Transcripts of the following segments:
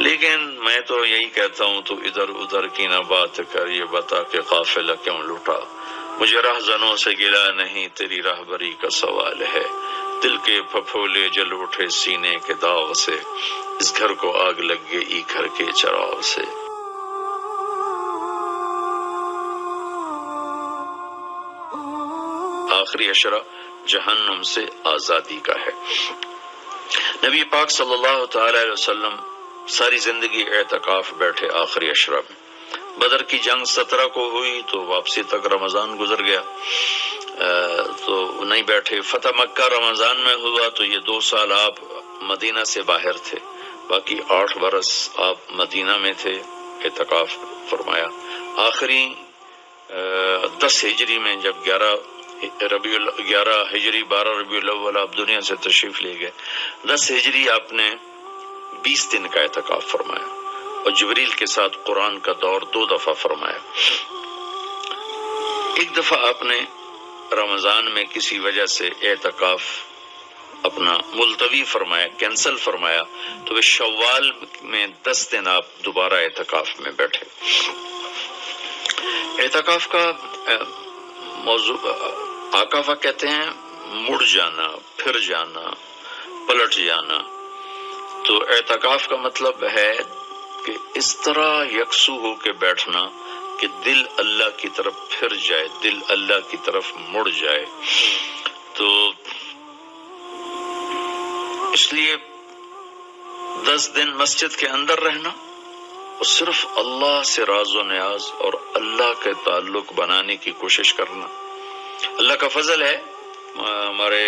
لیکن میں تو یہی کہتا ہوں تو ادھر ادھر کی نہ بات کر، یہ بتا کہ قافلہ کیوں لٹا، مجھے رہزنوں سے گلا نہیں تیری راہبری کا سوال ہے، دل کے پھپھولے جل اٹھے سینے کے داغ سے، اس گھر کو آگ لگ گئی گھر کے چراغ سے۔ آخری اشرہ جہنم سے آزادی کا ہے۔ نبی پاک صلی اللہ تعالی علیہ وسلم ساری زندگی اعتکاف بیٹھے آخری اشرہ میں۔ بدر کی جنگ 17 کو ہوئی تو واپسی تک رمضان گزر گیا، تو نہیں بیٹھے۔ فتح مکہ رمضان میں ہوا تو یہ 2 سال آپ مدینہ سے باہر تھے، باقی 8 برس آپ مدینہ میں تھے، اعتکاف فرمایا۔ آخری 10 ہجری میں جب 11 ہجری 12 ربیع الاول آپ دنیا سے تشریف لے گئے، 10 ہجری آپ نے 20 دن کا اعتکاف فرمایا اور جبریل کے ساتھ قرآن کا دور 2 دفعہ فرمایا۔ ایک دفعہ آپ نے رمضان میں کسی وجہ سے اعتکاف اپنا ملتوی فرمایا، کینسل فرمایا، تو وہ شوال میں 10 دن آپ دوبارہ اعتکاف میں بیٹھے۔ اعتکاف کا موضوع آقا کہتے ہیں مڑ جانا، پھر جانا، پلٹ جانا۔ تو اعتکاف کا مطلب ہے کہ اس طرح یکسو ہو کے بیٹھنا کہ دل اللہ کی طرف پھر جائے، دل اللہ کی طرف مڑ جائے۔ تو اس لیے 10 دن مسجد کے اندر رہنا اور صرف اللہ سے راز و نیاز اور اللہ کے تعلق بنانے کی کوشش کرنا۔ اللہ کا فضل ہے، ہمارے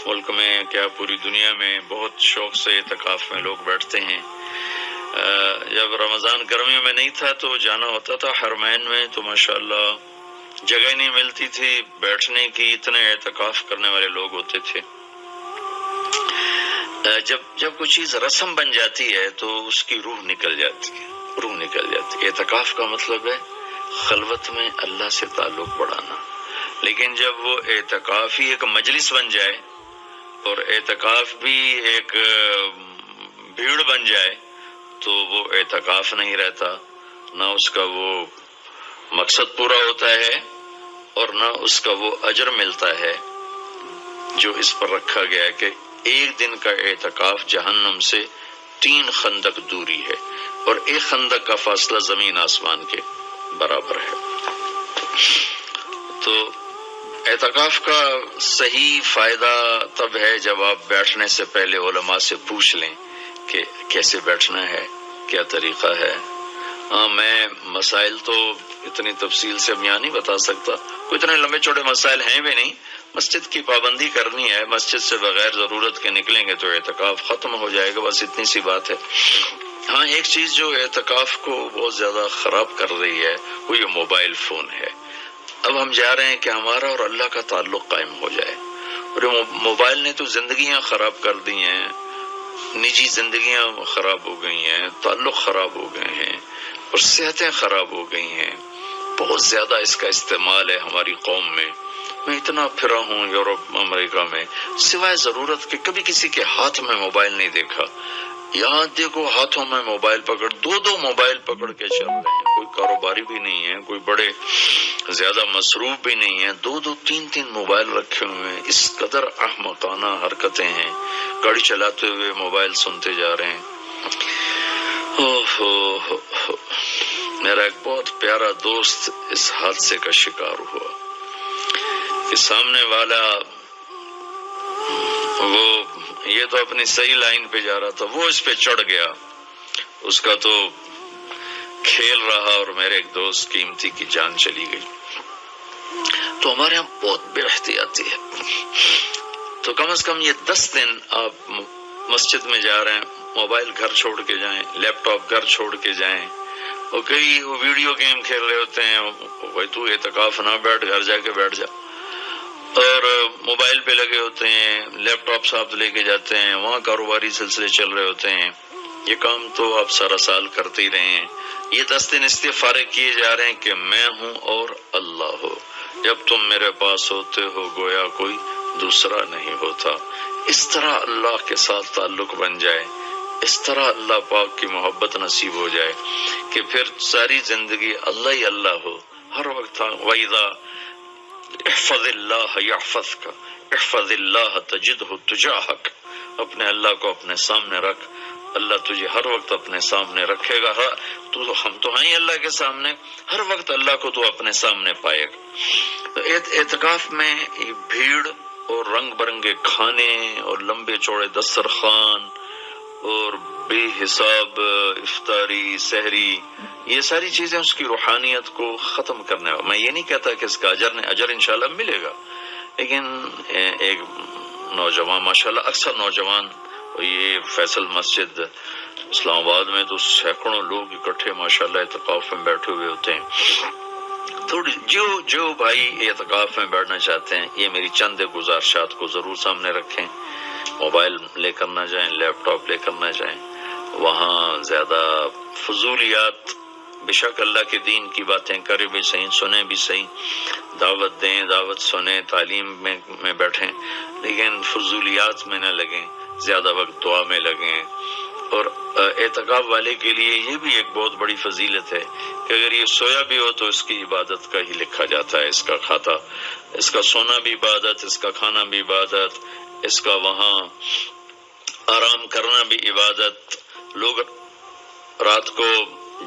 ملک میں کیا پوری دنیا میں بہت شوق سے اعتکاف میں لوگ بیٹھتے ہیں۔ جب رمضان گرمیوں میں نہیں تھا تو جانا ہوتا تھا حرمین میں، تو ماشاءاللہ جگہ نہیں ملتی تھی بیٹھنے کی، اتنے اعتکاف کرنے والے لوگ ہوتے تھے۔ جب کوئی چیز رسم بن جاتی ہے تو اس کی روح نکل جاتی ہے، روح نکل جاتی ہے۔ اعتکاف کا مطلب ہے خلوت میں اللہ سے تعلق بڑھانا۔ لیکن جب وہ اعتکاف ہی ایک مجلس بن جائے اور اعتکاف بھی ایک بھیڑ بن جائے تو وہ اعتکاف نہیں رہتا، نہ اس کا وہ مقصد پورا ہوتا ہے اور نہ اس کا وہ اجر ملتا ہے جو اس پر رکھا گیا ہے کہ 1 دن کا اعتکاف جہنم سے 3 خندق دوری ہے اور 1 خندق کا فاصلہ زمین آسمان کے برابر ہے۔ تو اعتکاف کا صحیح فائدہ تب ہے جب آپ بیٹھنے سے پہلے علماء سے پوچھ لیں کہ کیسے بیٹھنا ہے، کیا طریقہ ہے۔ میں مسائل تو اتنی تفصیل سے اب یہاں نہیں بتا سکتا، کوئی اتنے لمبے چوڑے مسائل ہیں بھی نہیں۔ مسجد کی پابندی کرنی ہے، مسجد سے بغیر ضرورت کے نکلیں گے تو اعتکاف ختم ہو جائے گا، بس اتنی سی بات ہے۔ ہاں ایک چیز جو اعتکاف کو بہت زیادہ خراب کر رہی ہے وہ یہ موبائل فون ہے۔ اب ہم جا رہے ہیں کہ ہمارا اور اللہ کا تعلق قائم ہو جائے، اور موبائل نے تو زندگیاں خراب کر دی ہیں، نجی زندگیاں خراب ہو گئی ہیں، تعلق خراب ہو گئے ہیں اور صحتیں خراب ہو گئی ہیں۔ بہت زیادہ اس کا استعمال ہے ہماری قوم میں۔ میں اتنا پھرا ہوں یورپ امریکہ میں، سوائے ضرورت کے کبھی کسی کے ہاتھ میں موبائل نہیں دیکھا۔ یہاں دیکھو ہاتھوں میں موبائل پکڑ، 2 موبائل پکڑ کے چل رہے ہیں، کوئی کاروباری بھی نہیں ہے، کوئی بڑے زیادہ مصروف بھی نہیں ہے، 2 3 موبائل رکھے ہوئے ہیں۔ اس قدر احمقانہ حرکتیں ہیں، گاڑی چلاتے ہوئے موبائل سنتے جا رہے ہیں۔ میرا ایک بہت پیارا دوست اس حادثے کا شکار ہوا کہ سامنے والا وہ یہ تو اپنی صحیح لائن پہ جا رہا تھا، وہ اس پہ چڑھ گیا، اس کا تو کھیل رہا اور میرے ایک دوست قیمتی کی جان چلی گئی۔ تو ہمارے یہاں بہت بے احتیاطی ہے۔ تو کم از کم یہ 10 دن آپ مسجد میں جا رہے ہیں، موبائل گھر چھوڑ کے جائیں، لیپ ٹاپ گھر چھوڑ کے جائیں، اور کئی وہ ویڈیو گیم کھیل رہے ہوتے ہیں، بھائی تو اعتکاف نہ بیٹھ، گھر جا کے بیٹھ جا، اور موبائل پہ لگے ہوتے ہیں، لیپ ٹاپ ساتھ لے کے جاتے ہیں، وہاں کاروباری سلسلے چل رہے ہوتے ہیں۔ یہ کام تو آپ سارا سال کرتے ہی رہے ہیں۔ یہ 10 دن اس لیے فارغ کیے جا رہے ہیں کہ میں ہوں اور اللہ ہو، جب تم میرے پاس ہوتے ہو گویا کوئی دوسرا نہیں ہوتا۔ اس طرح اللہ کے ساتھ تعلق بن جائے اس طرح اللہ پاک کی محبت نصیب ہو جائے کہ پھر ساری زندگی اللہ ہی اللہ ہو ہر وقت. وَإِذَا احفظ اللہ یحفظک احفظ اللہ تجدہ تجاہک. اپنے اللہ کو اپنے سامنے رکھ، اللہ تجھے ہر وقت اپنے سامنے رکھے گا. ہم تو ہیں اللہ کے سامنے، ہر وقت اللہ کو تو اپنے سامنے پائے گا. تو اعتکاف میں یہ بھیڑ اور رنگ برنگے کھانے اور لمبے چوڑے دسترخوان اور بے حساب افطاری سحری، یہ ساری چیزیں اس کی روحانیت کو ختم کرنے والا. میں یہ نہیں کہتا کہ اس کا اجر انشاءاللہ ملے گا، لیکن ایک نوجوان ماشاءاللہ اکثر نوجوان، یہ فیصل مسجد اسلام آباد میں تو سینکڑوں لوگ اکٹھے ماشاءاللہ اعتکاف میں بیٹھے ہوئے ہوتے ہیں. تھوڑی جو بھائی اعتکاف میں بیٹھنا چاہتے ہیں، یہ میری چند گزارشات کو ضرور سامنے رکھیں. موبائل لے کر نہ جائیں، لیپ ٹاپ لے کر نہ جائیں، وہاں زیادہ فضولیات، بے شک اللہ کے دین کی باتیں کریں بھی صحیح، سنیں بھی صحیح، دعوت دیں، دعوت سنیں، تعلیم میں بیٹھیں، لیکن فضولیات میں نہ لگیں، زیادہ وقت دعا میں لگیں. اور اعتکاف والے کے لیے یہ بھی ایک بہت بڑی فضیلت ہے کہ اگر یہ سویا بھی ہو تو اس کی عبادت کا ہی لکھا جاتا ہے. اس کا کھاتا، اس کا سونا بھی عبادت، اس کا کھانا بھی عبادت، اس کا وہاں آرام کرنا بھی عبادت. لوگ رات کو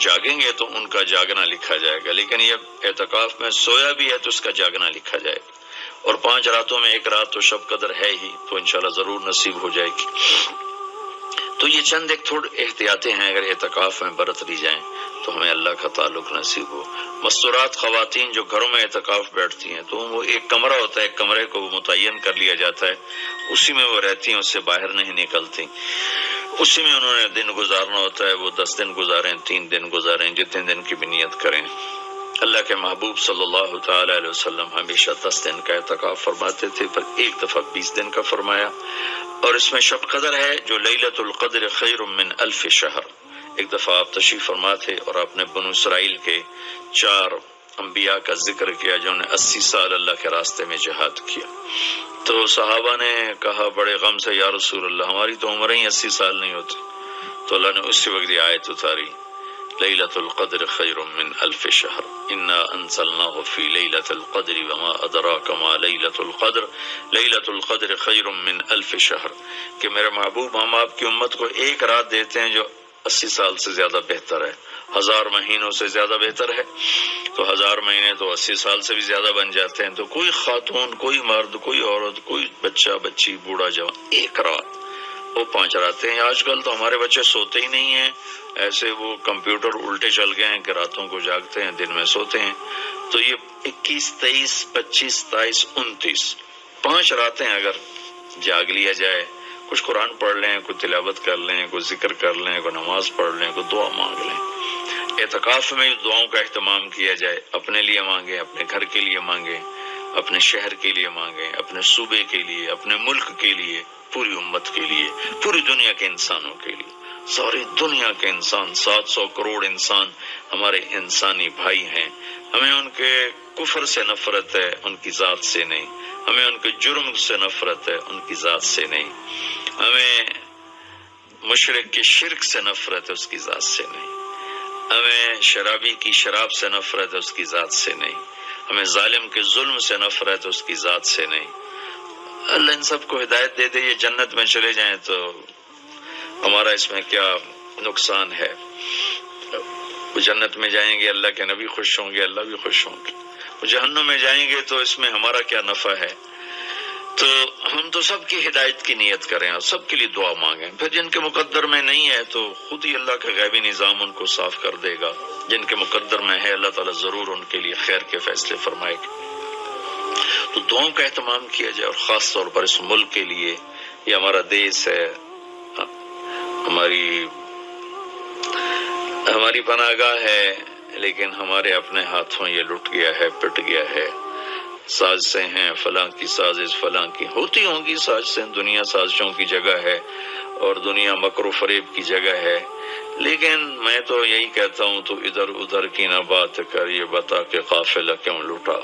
جاگیں گے تو ان کا جاگنا لکھا جائے گا، لیکن یہ اعتکاف میں سویا بھی ہے تو اس کا جاگنا لکھا جائے گا. اور 5 راتوں میں ایک رات تو شب قدر ہے ہی، تو انشاءاللہ ضرور نصیب ہو جائے گی. تو یہ چند ایک تھوڑے احتیاطیں ہیں، اگر اعتکاف میں برت لی جائیں تو ہمیں اللہ کا تعلق نصیب ہو. مستورات خواتین جو گھروں میں اعتکاف بیٹھتی ہیں تو وہ ایک کمرہ ہوتا ہے، ایک کمرے کو متعین کر لیا جاتا ہے، اسی میں وہ رہتی ہیں، اس سے باہر نہیں نکلتی. اسی میں انہوں نے دن گزارنا ہوتا ہے. وہ 10 دن گزاریں، 3 دن گزاریں، جتنے دن کی بھی نیت کریں. اللہ کے محبوب صلی اللہ تعالی علیہ وسلم ہمیشہ 10 دن کا اعتکاف فرماتے تھے، پر ایک دفعہ 20 دن کا فرمایا. اور اس میں شب قدر ہے جو لیلۃ القدر خیر من 1000 شہر. ایک دفعہ آپ تشریف فرما تھے اور آپ نے بنو اسرائیل کے 4 انبیاء کا ذکر کیا جنہوں نے 80 سال اللہ کے راستے میں جہاد کیا. تو صحابہ نے کہا بڑے غم سے، یا رسول اللہ ہماری تو عمریں ہی 80 سال نہیں ہوتی. تو اللہ نے اسی وقت یہ آیت اتاری، لیلۃ القدر خیر من 1000 شہر انا انزلناہ فی لیلۃ القدر وما ادراک ما لیلۃ القدر لیلۃ القدر خیر من 1000 شہر. کہ میرے محبوب ہم آپ کی امت کو ایک رات دیتے ہیں جو 80 سال سے زیادہ بہتر ہے، 1000 مہینوں سے زیادہ بہتر ہے. تو 1000 مہینے تو 80 سال سے بھی زیادہ بن جاتے ہیں. تو کوئی خاتون، کوئی مرد، کوئی عورت، کوئی بچہ بچی، بوڑھا جوان، ایک رات، وہ 5 راتیں ہیں. آج کل تو ہمارے بچے سوتے ہی نہیں ہیں، ایسے وہ کمپیوٹر الٹے چل گئے ہیں کہ راتوں کو جاگتے ہیں، دن میں سوتے ہیں. تو یہ 21، 23، 25، 27، 29 5 راتیں اگر جاگ لیا جائے، کچھ قرآن پڑھ لیں، کوئی تلاوت کر لیں، کوئی ذکر کر لیں، کوئی نماز پڑھ لیں، کوئی دعا مانگ لیں. اعتکاف میں دعاؤں کا اہتمام کیا جائے. اپنے لیے مانگیں، اپنے گھر کے لیے مانگیں، اپنے شہر کے لیے مانگیں، اپنے صوبے کے لیے، اپنے ملک کے لیے، پوری امت کے لیے، پوری دنیا کے انسانوں کے لیے. ساری دنیا کے انسان، 700 کروڑ انسان ہمارے انسانی بھائی ہیں. ہمیں ان کے کفر سے نفرت ہے، ان کی ذات سے نہیں. ہمیں ان کے جرم سے نفرت ہے، ان کی ذات سے نہیں. ہمیں مشرک کے شرک سے نفرت ہے، اس کی ذات سے نہیں. ہمیں شرابی کی شراب سے نفرت ہے، اس کی ذات سے نہیں. ہمیں ظالم کے ظلم سے نفرت ہے، اس کی ذات سے نہیں. اللہ ان سب کو ہدایت دے دے، یہ جنت میں چلے جائیں تو ہمارا اس میں کیا نقصان ہے. وہ جنت میں جائیں گے، اللہ کے نبی خوش ہوں گے، اللہ بھی خوش ہوں گے. وہ جہنم میں جائیں گے تو اس میں ہمارا کیا نفع ہے. تو ہم تو سب کی ہدایت کی نیت کریں اور سب کے لیے دعا مانگیں. پھر جن کے مقدر میں نہیں ہے تو خود ہی اللہ کا غیبی نظام ان کو صاف کر دے گا. جن کے مقدر میں ہے اللہ تعالیٰ ضرور ان کے لیے خیر کے فیصلے فرمائے گا. تو دعاؤں کا اہتمام کیا جائے، اور خاص طور پر اس ملک کے لیے. یہ ہمارا دیس ہے، ہماری پناہ گاہ ہے، لیکن ہمارے اپنے ہاتھوں یہ لٹ گیا ہے، پٹ گیا ہے. سازشیں ہیں، فلاں کی سازش، فلاں کی ہوتی ہوں گی سازشیں. دنیا سازشوں کی جگہ ہے اور دنیا مکر و فریب کی جگہ ہے. لیکن میں تو یہی کہتا ہوں، تو ادھر ادھر کی نہ بات کر، یہ بتا کہ قافلہ کیوں لٹا.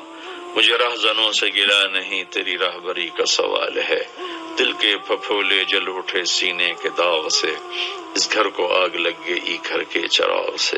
مجھے رہزنوں سے گلا نہیں، تیری راہبری کا سوال ہے. دل کے پھپھولے جل اٹھے سینے کے داغ سے، اس گھر کو آگ لگ گئی گھر کے چراغ سے۔